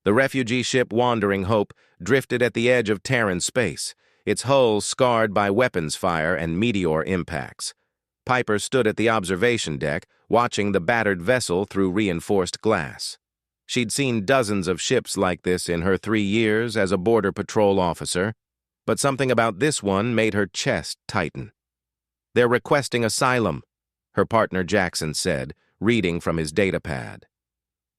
The refugee ship Wandering Hope drifted at the edge of Terran space, its hull scarred by weapons fire and meteor impacts. Piper stood at the observation deck, watching the battered vessel through reinforced glass. She'd seen dozens of ships like this in her 3 years as a border patrol officer, but something about this one made her chest tighten. "They're requesting asylum," her partner Jackson said, reading from his datapad.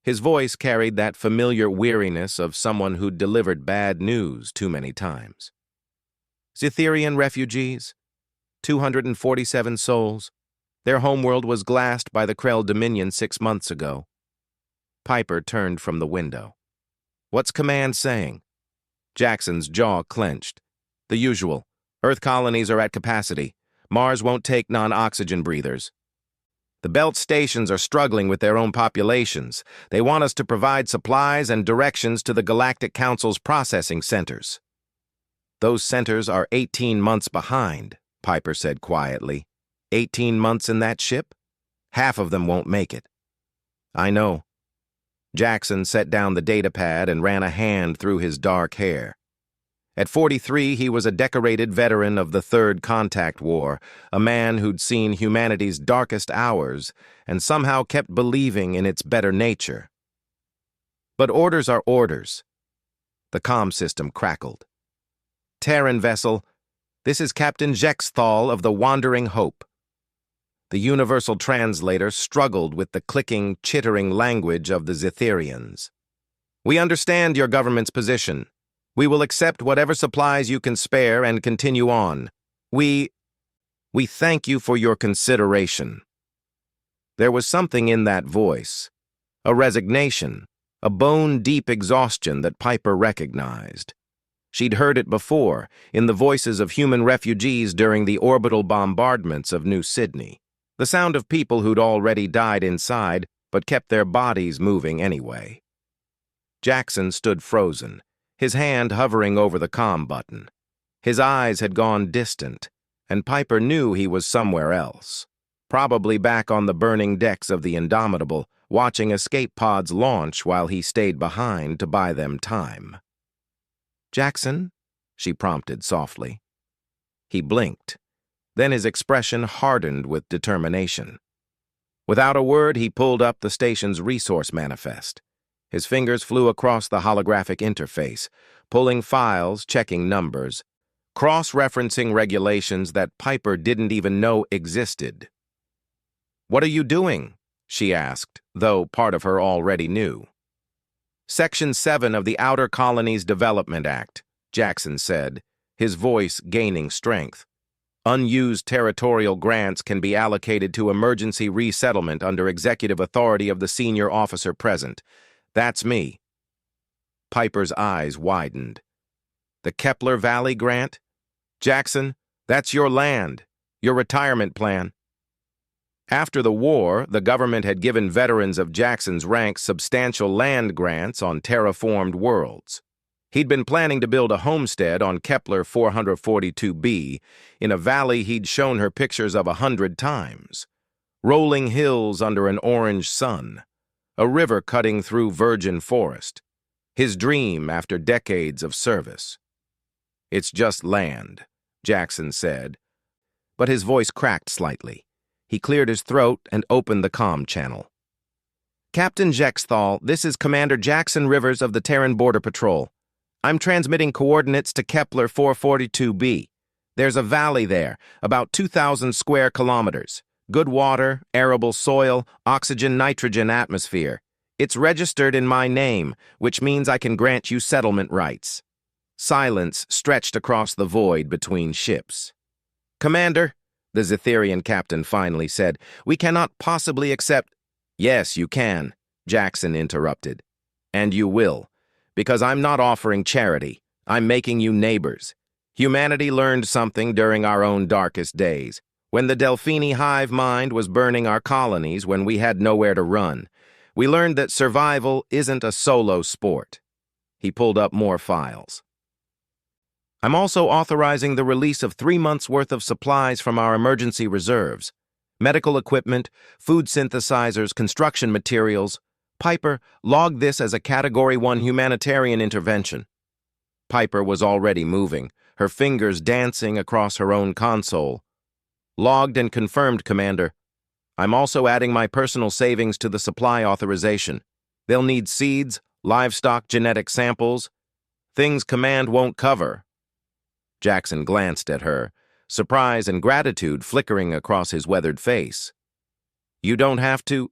His voice carried that familiar weariness of someone who'd delivered bad news too many times. Zetherian refugees, 247 souls. Their homeworld was glassed by the Krell Dominion 6 months ago. Piper turned from the window. "What's command saying?" Jackson's jaw clenched. "The usual. Earth colonies are at capacity. Mars won't take non-oxygen breathers. The belt stations are struggling with their own populations. They want us to provide supplies and directions to the Galactic Council's processing centers." "Those centers are 18 months behind," Piper said quietly. 18 months in that ship? Half of them won't make it. "I know." Jackson set down the datapad and ran a hand through his dark hair. At 43, he was a decorated veteran of the Third Contact War, a man who'd seen humanity's darkest hours and somehow kept believing in its better nature. But orders are orders. The comm system crackled. "Terran vessel, this is Captain Jexthal of the Wandering Hope." The universal translator struggled with the clicking, chittering language of the Zetherians. "We understand your government's position. We will accept whatever supplies you can spare and continue on. We thank you for your consideration." There was something in that voice, a resignation, a bone-deep exhaustion that Piper recognized. She'd heard it before, in the voices of human refugees during the orbital bombardments of New Sydney. The sound of people who'd already died inside, but kept their bodies moving anyway. Jackson stood frozen, his hand hovering over the comm button. His eyes had gone distant, and Piper knew he was somewhere else, probably back on the burning decks of the Indomitable, watching escape pods launch while he stayed behind to buy them time. "Jackson?" she prompted softly. He blinked. Then his expression hardened with determination. Without a word, he pulled up the station's resource manifest. His fingers flew across the holographic interface, pulling files, checking numbers, cross-referencing regulations that Piper didn't even know existed. "What are you doing?" she asked, though part of her already knew. "Section 7 of the Outer Colonies Development Act," Jackson said, his voice gaining strength. "Unused territorial grants can be allocated to emergency resettlement under executive authority of the senior officer present. That's me." Piper's eyes widened. "The Kepler Valley grant? Jackson, that's your land, your retirement plan." After the war, the government had given veterans of Jackson's rank substantial land grants on terraformed worlds. He'd been planning to build a homestead on Kepler 442b in a valley he'd shown her pictures of 100 times. Rolling hills under an orange sun, a river cutting through virgin forest. His dream after decades of service. "It's just land," Jackson said, but his voice cracked slightly. He cleared his throat and opened the comm channel. "Captain Jexthal, this is Commander Jackson Rivers of the Terran Border Patrol. I'm transmitting coordinates to Kepler 442b. There's a valley there, about 2,000 square kilometers. Good water, arable soil, oxygen-nitrogen atmosphere. It's registered in my name, which means I can grant you settlement rights." Silence stretched across the void between ships. "Commander," the Zetherian captain finally said, "we cannot possibly accept—" "Yes, you can," Jackson interrupted. "And you will. Because I'm not offering charity. I'm making you neighbors. Humanity learned something during our own darkest days, when the Delphini hive mind was burning our colonies when we had nowhere to run. We learned that survival isn't a solo sport." He pulled up more files. "I'm also authorizing the release of 3 months' worth of supplies from our emergency reserves. Medical equipment, food synthesizers, construction materials. Piper, log this as a Category 1 humanitarian intervention. Piper was already moving, her fingers dancing across her own console. Logged and confirmed, Commander. I'm also adding my personal savings to the supply authorization. They'll need seeds, livestock genetic samples, things Command won't cover. Jackson glanced at her, surprise and gratitude flickering across his weathered face. You don't have to.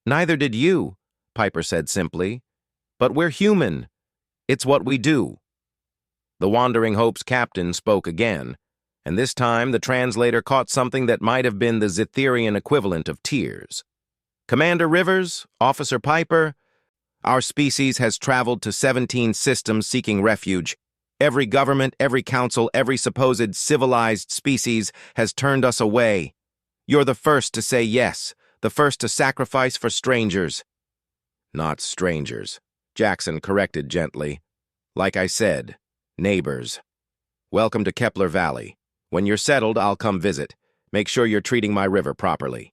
Neither did you, Piper said simply. But we're human. It's what we do. The Wandering Hope's captain spoke again, and this time the translator caught something that might have been the Zitherian equivalent of tears. Commander Rivers, Officer Piper, our species has traveled to 17 systems seeking refuge. Every government, every council, every supposed civilized species has turned us away. You're the first to say yes, the first to sacrifice for strangers. Not strangers, Jackson corrected gently. Like I said, neighbors. Welcome to Kepler Valley. When you're settled, I'll come visit. Make sure you're treating my river properly.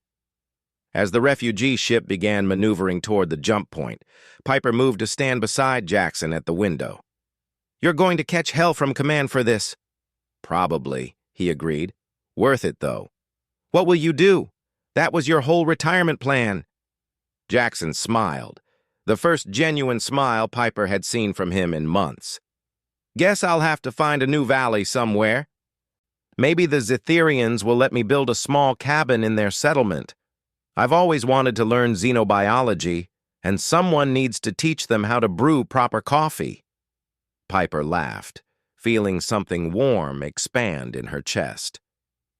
As the refugee ship began maneuvering toward the jump point, Piper moved to stand beside Jackson at the window. You're going to catch hell from Command for this. Probably, he agreed. Worth it, though. What will you do? That was your whole retirement plan. Jackson smiled, the first genuine smile Piper had seen from him in months. Guess I'll have to find a new valley somewhere. Maybe the Zitherians will let me build a small cabin in their settlement. I've always wanted to learn xenobiology, and someone needs to teach them how to brew proper coffee. Piper laughed, feeling something warm expand in her chest.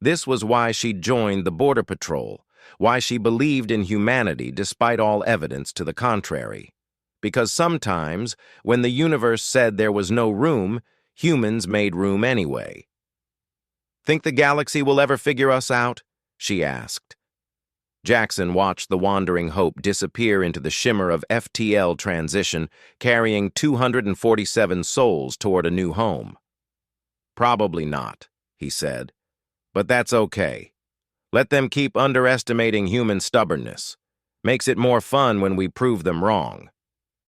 This was why she'd joined the Border Patrol, why she believed in humanity despite all evidence to the contrary. Because sometimes, when the universe said there was no room, humans made room anyway. Think the galaxy will ever figure us out? She asked. Jackson watched the Wandering Hope disappear into the shimmer of FTL transition, carrying 247 souls toward a new home. Probably not, he said. But that's okay. Let them keep underestimating human stubbornness. Makes it more fun when we prove them wrong.